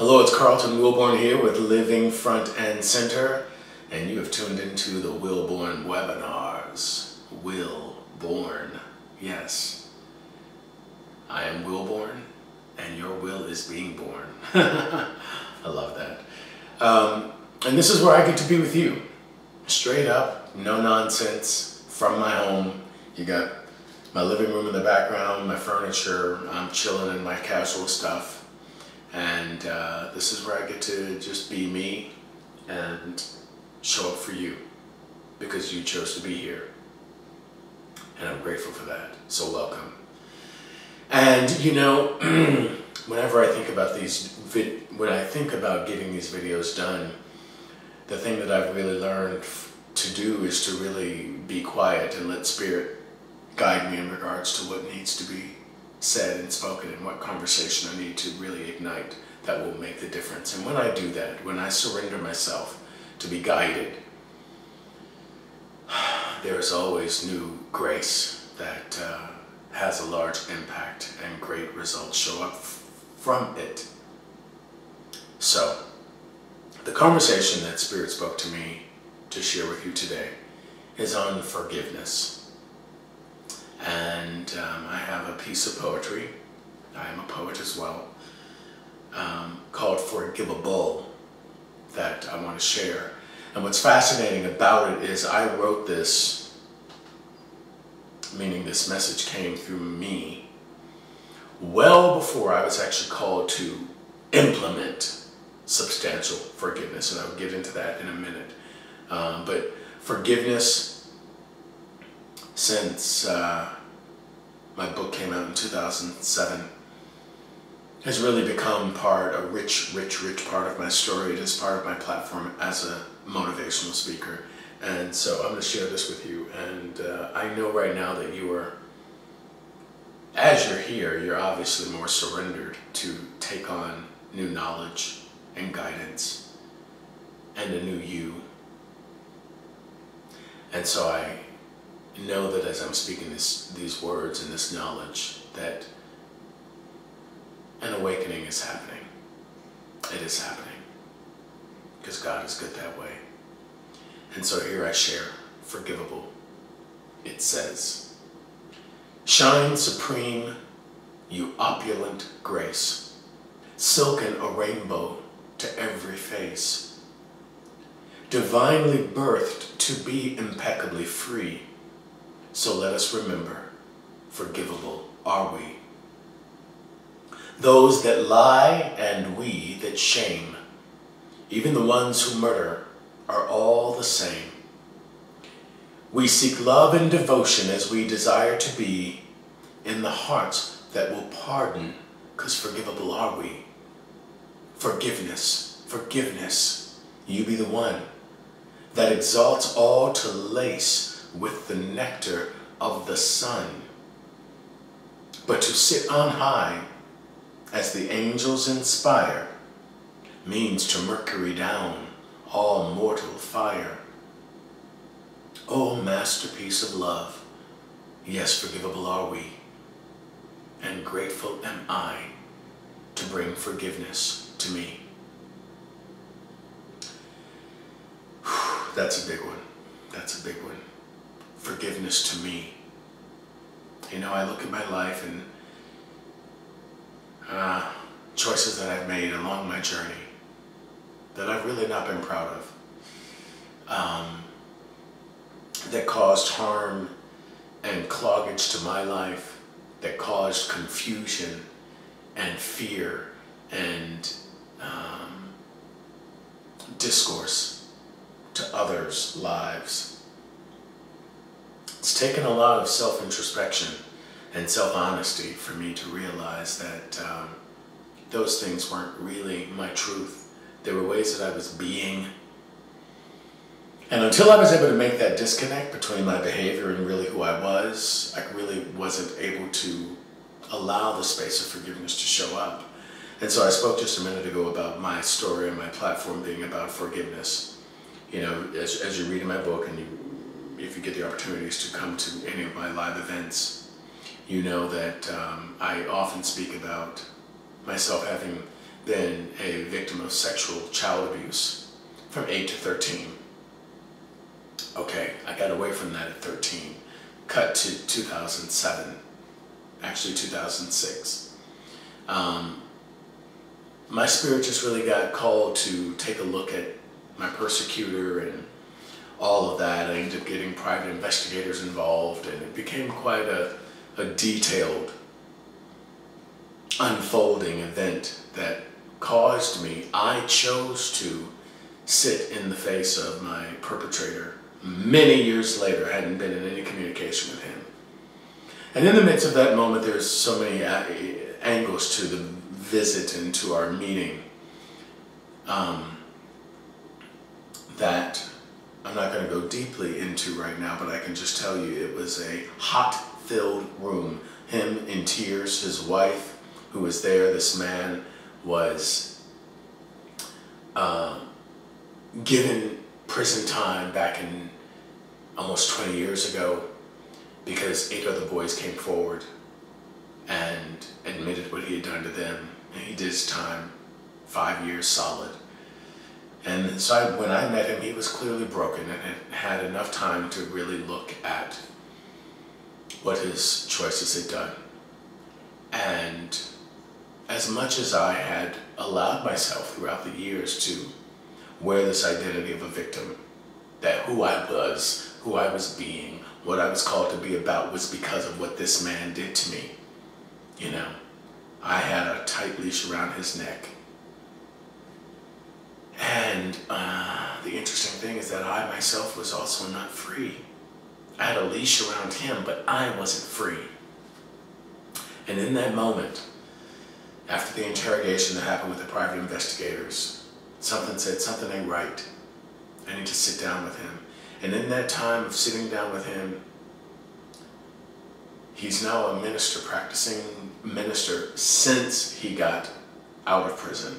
Hello, it's Carlton Wilborn here with Living Front and Center, and you have tuned into the Wilborn webinars. Wilborn, yes. I am Wilborn, and your will is being born. I love that. And this is where I get to be with you. Straight up, no nonsense, from my home. You got my living room in the background, my furniture, I'm chilling in my casual stuff. And this is where I get to just be me and show up for you because you chose to be here. And I'm grateful for that. So welcome. And you know, whenever I think about getting these videos done, the thing that I've really learned to do is to really be quiet and let Spirit guide me in regards to what needs to be said and spoken and what conversation I need to really ignite that will make the difference. And when I do that, when I surrender myself to be guided, there is always new grace that has a large impact and great results show up from it. So, the conversation that Spirit spoke to me to share with you today is on forgiveness. And I have a piece of poetry, I am a poet as well, called Forgivable that I want to share. And what's fascinating about it is I wrote this, meaning this message came through me, well before I was actually called to implement substantial forgiveness. And I'll get into that in a minute. But forgiveness, since my book came out in 2007, has really become a rich part of my story. It is part of my platform as a motivational speaker. And so I'm going to share this with you. And I know right now that you are, as you're here, you're obviously more surrendered to take on new knowledge and guidance and a new you. And so I know that as I'm speaking these words and this knowledge, that an awakening is happening. It is happening. Because God is good that way. And so here I share Forgivable. It says, "Shine supreme, you opulent grace, silken a rainbow to every face, divinely birthed to be impeccably free. So let us remember, forgivable are we. Those that lie and we that shame, even the ones who murder, are all the same. We seek love and devotion as we desire to be in the hearts that will pardon, because forgivable are we. Forgiveness, forgiveness, you be the one that exalts all to lace with the nectar of the sun. But to sit on high, as the angels inspire, means to Mercury down all mortal fire. O masterpiece of love, yes, forgivable are we, and grateful am I to bring forgiveness to me." That's a big one. That's a big one. Forgiveness to me. You know, I look at my life and choices that I've made along my journey that I've really not been proud of, that caused harm and cloggage to my life, that caused confusion and fear and discourse to others' lives. It's taken a lot of self-introspection and self-honesty for me to realize that those things weren't really my truth. They were ways that I was being. And until I was able to make that disconnect between my behavior and really who I was, I really wasn't able to allow the space of forgiveness to show up. And so I spoke just a minute ago about my story and my platform being about forgiveness. You know, as you read in my book, and if you get the opportunities to come to any of my live events, you know that I often speak about myself having been a victim of sexual child abuse from 8 to 13. Okay, I got away from that at 13. Cut to 2007, actually 2006. My spirit just really got called to take a look at my persecutor and all of that. I ended up getting private investigators involved, and it became quite a detailed unfolding event that caused me, I chose to sit in the face of my perpetrator many years later. I hadn't been in any communication with him. And in the midst of that moment, there's so many angles to the visit and to our meeting that I'm not going to go deeply into right now, but I can just tell you it was a hot-filled room. Him in tears, his wife who was there, this man was given prison time back in almost 20 years ago because 8 other boys came forward and admitted what he had done to them. And he did his time, 5 years solid. And so when I met him, he was clearly broken and had enough time to really look at what his choices had done. And as much as I had allowed myself throughout the years to wear this identity of a victim, that who I was being, what I was called to be about was because of what this man did to me. You know, I had a tight leash around his neck. And the interesting thing is that I myself was also not free. I had a leash around him, but I wasn't free. And in that moment, after the interrogation that happened with the private investigators, something said, something ain't right. I need to sit down with him. And in that time of sitting down with him, he's now a minister, practicing minister since he got out of prison.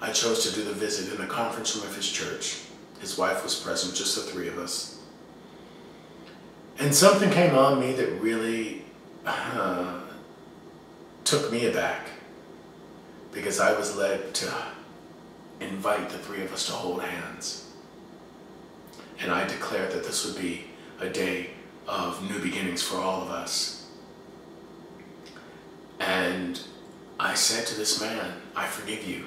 I chose to do the visit in the conference room of his church. His wife was present, just the 3 of us. And something came on me that really took me aback, because I was led to invite the 3 of us to hold hands. And I declared that this would be a day of new beginnings for all of us. And I said to this man, I forgive you.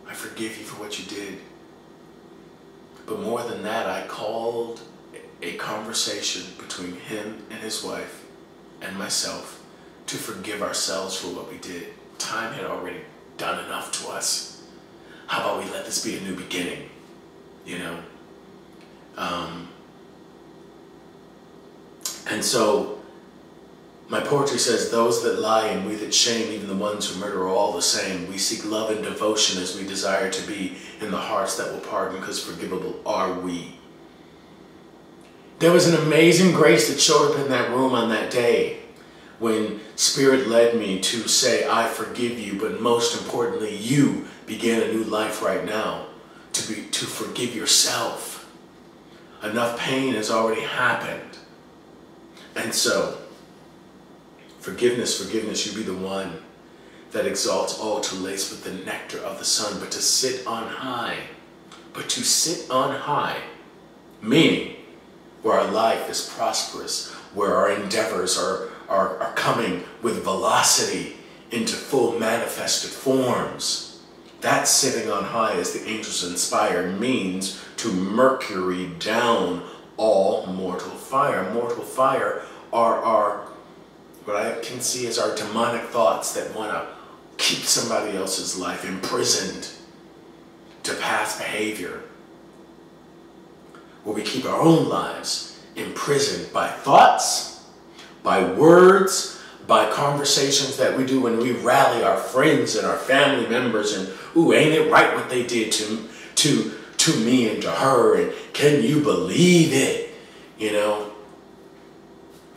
I forgive you for what you did. But more than that, I called a conversation between him and his wife and myself to forgive ourselves for what we did. Time had already done enough to us. How about we let this be a new beginning, you know? And so my poetry says, those that lie and we that shame, even the ones who murder, are all the same. We seek love and devotion as we desire to be in the hearts that will pardon, because forgivable are we. There was an amazing grace that showed up in that room on that day when Spirit led me to say, I forgive you, but most importantly, you begin a new life right now to forgive yourself. Enough pain has already happened. And so, forgiveness, you be the one that exalts all to lace with the nectar of the sun, but to sit on high. But to sit on high, meaning where our life is prosperous, where our endeavors are coming with velocity into full manifested forms. That sitting on high, as the angels inspire, means to mercury down all mortal fire. Mortal fire are what I can see as our demonic thoughts that want to keep somebody else's life imprisoned to past behavior, where we keep our own lives imprisoned by thoughts, by words, by conversations that we do when we rally our friends and our family members, and ooh, ain't it right what they did to me and to her, and can you believe it? You know,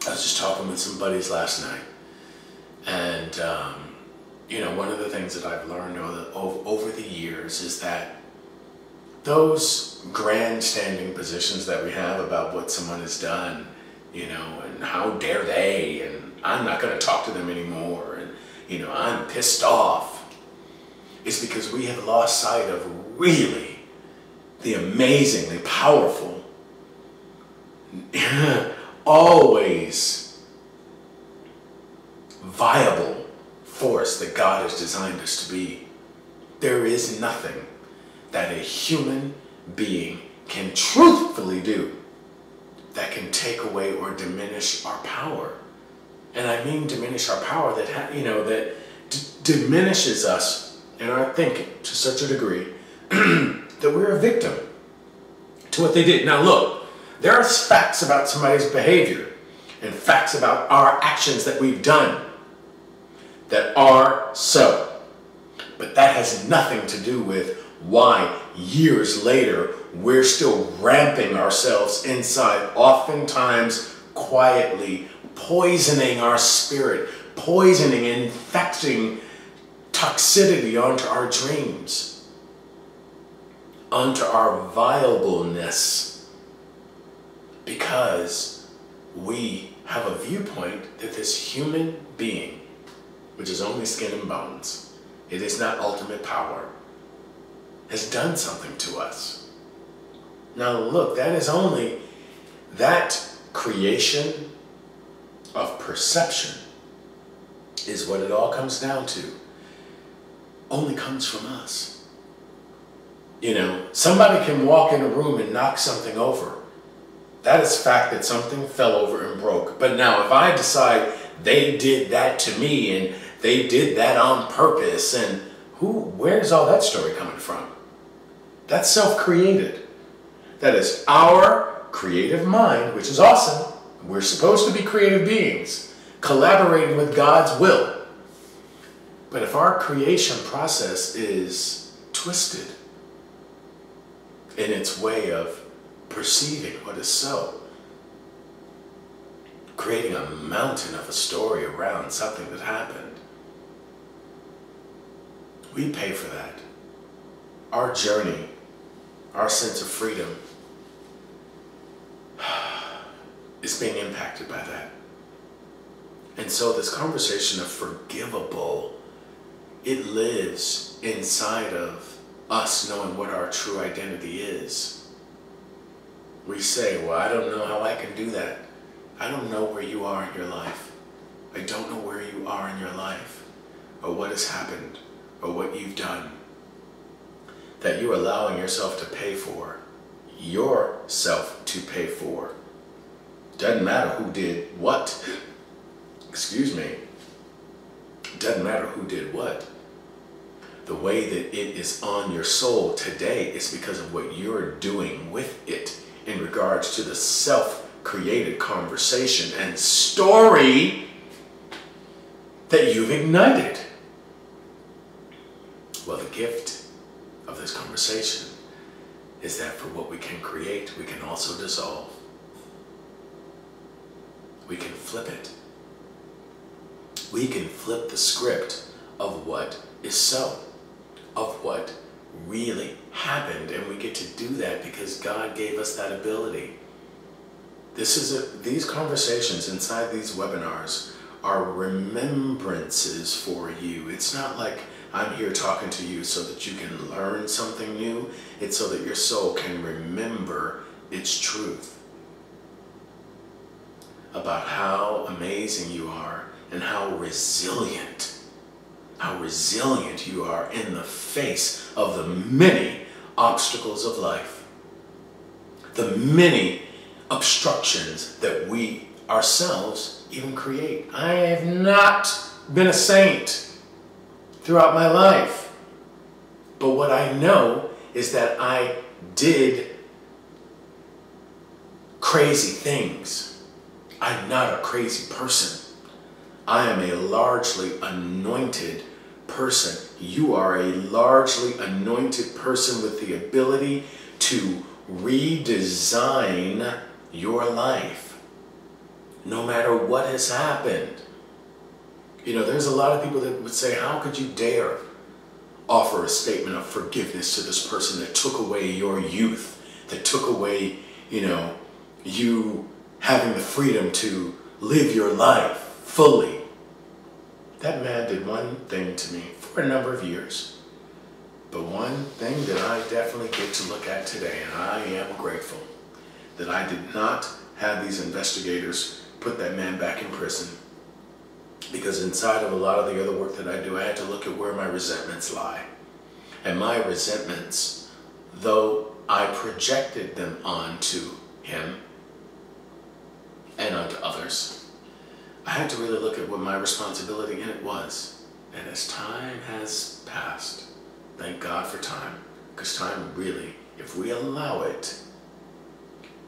I was just talking with some buddies last night, and you know, one of the things that I've learned over the years is that those grandstanding positions that we have about what someone has done, you know, and how dare they, and I'm not going to talk to them anymore, and I'm pissed off. It's because we have lost sight of really the amazingly powerful, always viable force that God has designed us to be. There is nothing that a human being can truthfully do that can take away or diminish our power. And I mean diminish our power that diminishes us in our thinking to such a degree that we're a victim to what they did. Now look, there are facts about somebody's behavior and facts about our actions that we've done that are so. But that has nothing to do with why years later we're still ramping ourselves inside, oftentimes quietly poisoning our spirit, poisoning, infecting toxicity onto our dreams, onto our viableness, because we have a viewpoint that this human being, which is only skin and bones, it is not ultimate power, has done something to us. Now look, that is only that creation of perception is what it all comes down to. Only comes from us. Somebody can walk in a room and knock something over. That is fact that something fell over and broke. But now if I decide they did that to me and they did that on purpose, and where's all that story coming from? That's self-created. That is our creative mind, which is awesome. We're supposed to be creative beings, collaborating with God's will. But if our creation process is twisted in its way of perceiving what is so, creating a mountain of a story around something that happened, we pay for that. Our journey, our sense of freedom is being impacted by that. And so this conversation of forgivable, it lives inside of us knowing what our true identity is. We say, well, I don't know how I can do that. I don't know where you are in your life. I don't know where you are in your life, or what has happened, or what you've done, that you're allowing yourself to pay for. Yourself to pay for. Doesn't matter who did what. Excuse me. Doesn't matter who did what. The way that it is on your soul today is because of what you're doing with it in regards to the self-created conversation and story that you've ignited. Well, the gift of this conversation is that for what we can create, we can also dissolve. We can flip it. We can flip the script of what is so, of what really happened, and we get to do that because God gave us that ability. These conversations inside these webinars are remembrances for you. It's not like I'm here talking to you so that you can learn something new. It's so that your soul can remember its truth about how amazing you are and how resilient you are in the face of the many obstacles of life, the many obstructions that we ourselves even create. I have not been a saint throughout my life, but what I know is that I did crazy things. I'm not a crazy person. I am a largely anointed person. You are a largely anointed person with the ability to redesign your life, no matter what has happened. There's a lot of people that would say, how could you dare offer a statement of forgiveness to this person that took away your youth, that took away, you having the freedom to live your life fully. that man did one thing to me for a number of years. But one thing that I definitely get to look at today, and I am grateful that I did not have these investigators put that man back in prison. Because inside of a lot of the other work that I do, I had to look at where my resentments lie. And my resentments, though I projected them onto him and onto others, I had to really look at what my responsibility in it was. And as time has passed, thank God for time, because time really, if we allow it,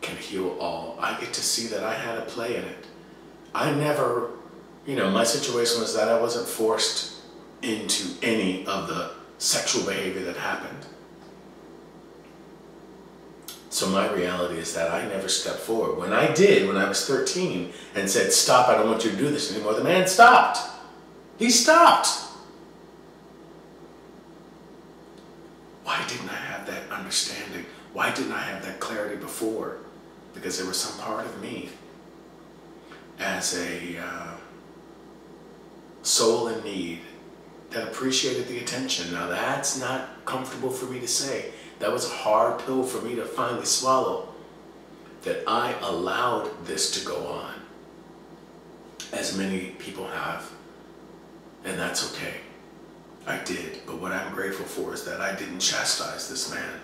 can heal all. I get to see that I had a play in it. I never, my situation was that I wasn't forced into any of the sexual behavior that happened. So my reality is that I never stepped forward. When I did, when I was 13, and said, stop, I don't want you to do this anymore, the man stopped. He stopped. Why didn't I have that understanding? Why didn't I have that clarity before? Because there was some part of me as a soul in need that appreciated the attention. Now that's not comfortable for me to say. That was a hard pill for me to finally swallow, that I allowed this to go on, as many people have, and that's okay. I did, but what I'm grateful for is that I didn't chastise this man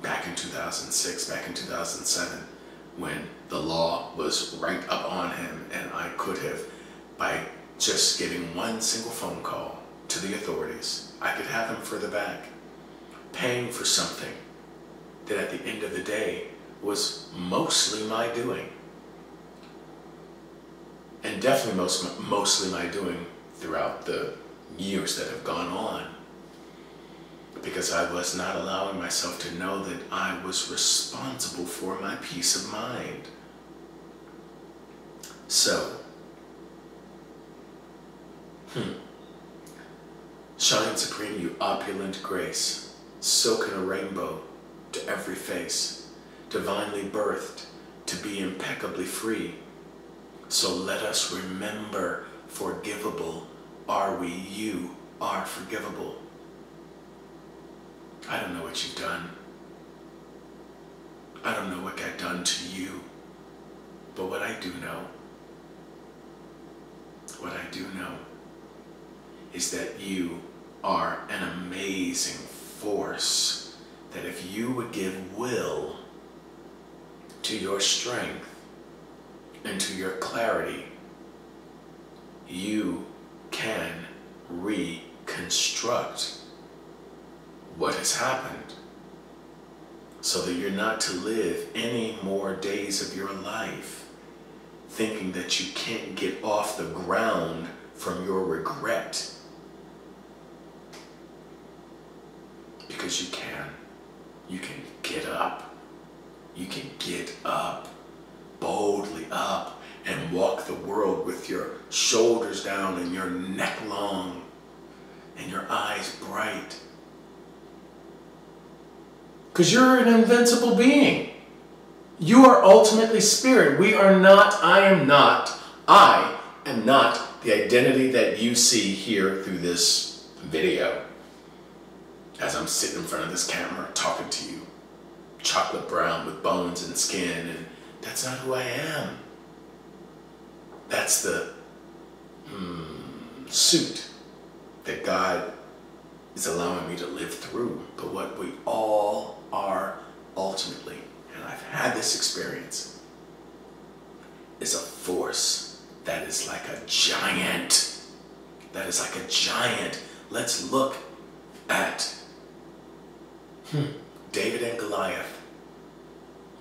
back in 2006, back in 2007, when the law was right up on him, and I could have, by just giving one single phone call to the authorities, I could have him further back, paying for something that at the end of the day was mostly my doing. And definitely mostly my doing throughout the years that have gone on, because I was not allowing myself to know that I was responsible for my peace of mind. So, shine supreme, you opulent grace, silk in a rainbow to every face, divinely birthed to be impeccably free. So let us remember, forgivable are we, you are forgivable. I don't know what you've done. I don't know what got done to you. But what I do know is that you are an amazing force, that if you would give will to your strength and to your clarity, you can reconstruct what has happened, so that you're not to live any more days of your life thinking that you can't get off the ground from your regret. Because you can. You can get up. You can get up, boldly up, and walk the world with your shoulders down and your neck long and your eyes bright. Because you're an invincible being. You are ultimately spirit. We are not, I am not the identity that you see here through this video. As I'm sitting in front of this camera talking to you, chocolate brown with bones and skin, and that's not who I am. That's the suit that God is allowing me to live through. But what we all are ultimately, and I've had this experience, is a force that is like a giant. That is like a giant. Let's look at David and Goliath.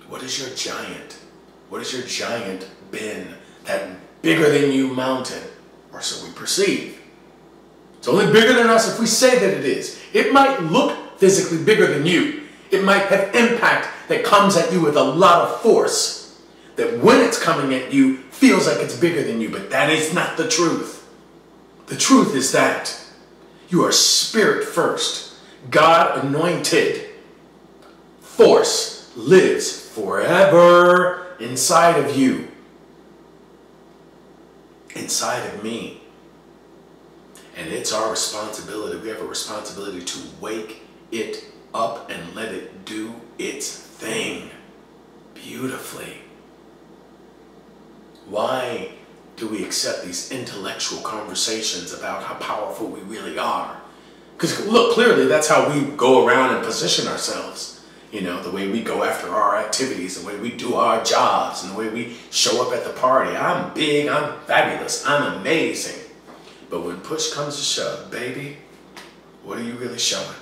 What is your giant? What has your giant been? That bigger than you mountain, or so we perceive. It's only bigger than us if we say that it is. It might look physically bigger than you. It might have impact that comes at you with a lot of force, that when it's coming at you, feels like it's bigger than you, but that is not the truth. The truth is that you are spirit first, God anointed. Force lives forever inside of you, inside of me. And it's our responsibility. We have a responsibility to wake it up and let it do its thing beautifully. Why do we accept these intellectual conversations about how powerful we really are? Because look, clearly that's how we go around and position ourselves. You know, the way we go after our activities, the way we do our jobs, and the way we show up at the party. I'm big, I'm fabulous, I'm amazing. But when push comes to shove, baby, what are you really showing?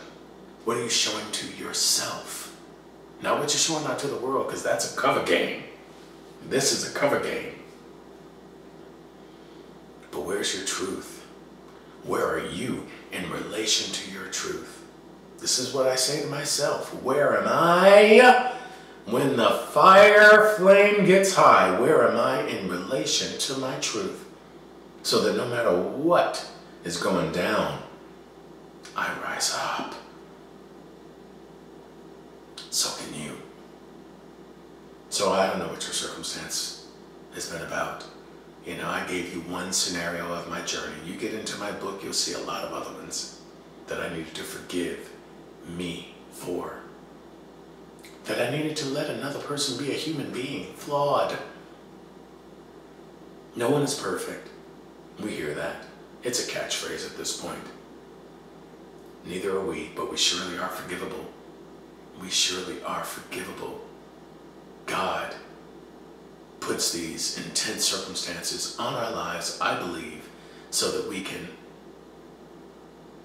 What are you showing to yourself? Not what you're showing out to the world, because that's a cover game. This is a cover game. But where's your truth? Where are you in relation to your truth? This is what I say to myself. Where am I when the fire flame gets high? Where am I in relation to my truth? So that no matter what is going down, I rise up. So can you. So I don't know what your circumstance has been about. You know, I gave you one scenario of my journey. You get into my book, you'll see a lot of other ones that I needed to forgive me for. That I needed to let another person be a human being, flawed. No one is perfect. We hear that. It's a catchphrase at this point. Neither are we, but we surely are forgivable. We surely are forgivable. God puts these intense circumstances on our lives, I believe, so that we can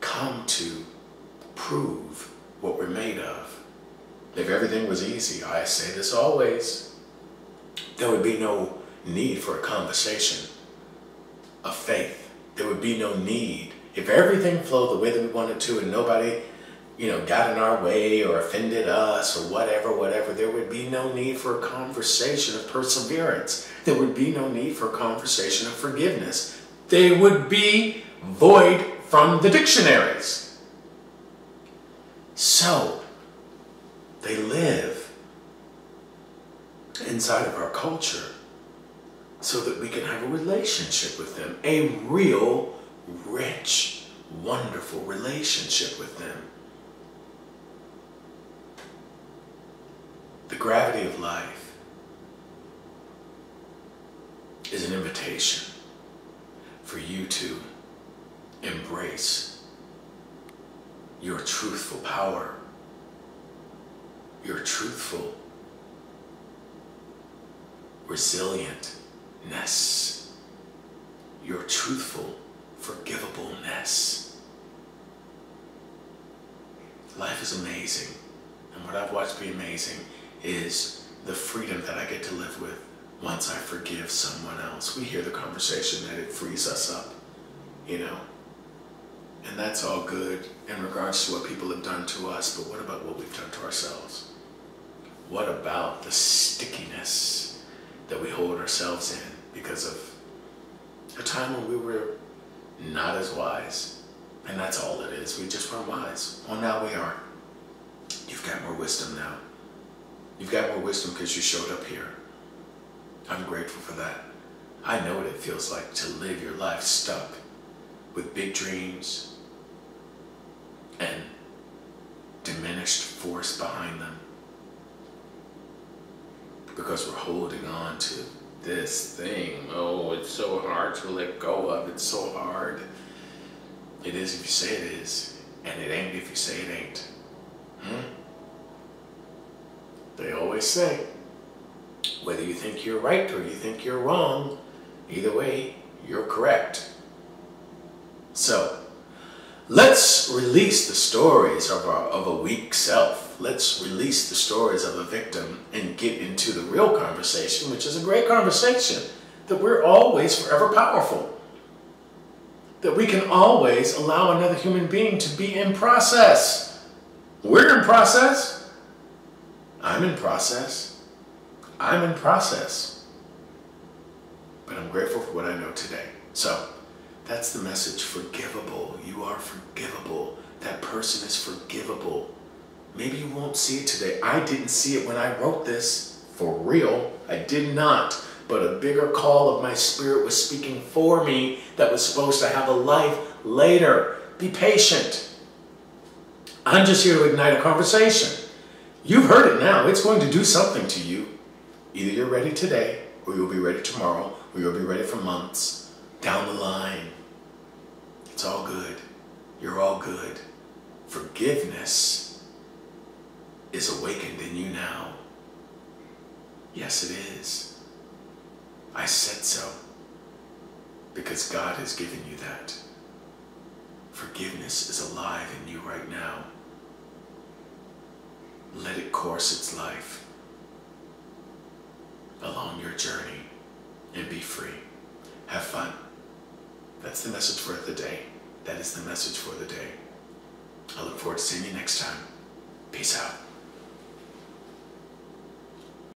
come to prove what we're made of. If everything was easy, I say this always, there would be no need for a conversation of faith. There would be no need. If everything flowed the way that we wanted to and nobody, got in our way or offended us or whatever, there would be no need for a conversation of perseverance. There would be no need for a conversation of forgiveness. They would be void from the dictionaries. So, they live inside of our culture so that we can have a relationship with them, a real, rich, wonderful relationship with them. The gravity of life is an invitation for you to embrace your truthful power, your truthful resilientness, your truthful forgivableness. Life is amazing, and what I've watched be amazing is the freedom that I get to live with once I forgive someone else. We hear the conversation that it frees us up, and that's all good in regards to what people have done to us, but what about what we've done to ourselves? What about the stickiness that we hold ourselves in because of a time when we were not as wise? And that's all it is. We just weren't wise. Well, now we are. You've got more wisdom now. You've got more wisdom because you showed up here. I'm grateful for that. I know what it feels like to live your life stuck with big dreams and diminished force behind them, because we're holding on to this thing. Oh, it's so hard to let go of. It's so hard. It is if you say it is, and it ain't if you say it ain't. They always say, whether you think you're right or you think you're wrong, either way, you're correct. So, let's release the stories of a weak self. Let's release the stories of a victim and get into the real conversation, which is a great conversation, that we're always forever powerful. That we can always allow another human being to be in process. We're in process. I'm in process. I'm in process. But I'm grateful for what I know today. So, that's the message. Forgivable. You are forgivable. That person is forgivable. Maybe you won't see it today. I didn't see it when I wrote this. For real. I did not. But a bigger call of my spirit was speaking for me that was supposed to have a life later. Be patient. I'm just here to ignite a conversation. You've heard it now. It's going to do something to you. Either you're ready today, or you'll be ready tomorrow, or you'll be ready for months down the line. It's all good. You're all good. Forgiveness is awakened in you now. Yes, it is. I said so. Because God has given you that. Forgiveness is alive in you right now. Let it course its life along your journey and be free. Have fun. That's the message for the day. That is the message for the day. I look forward to seeing you next time. Peace out.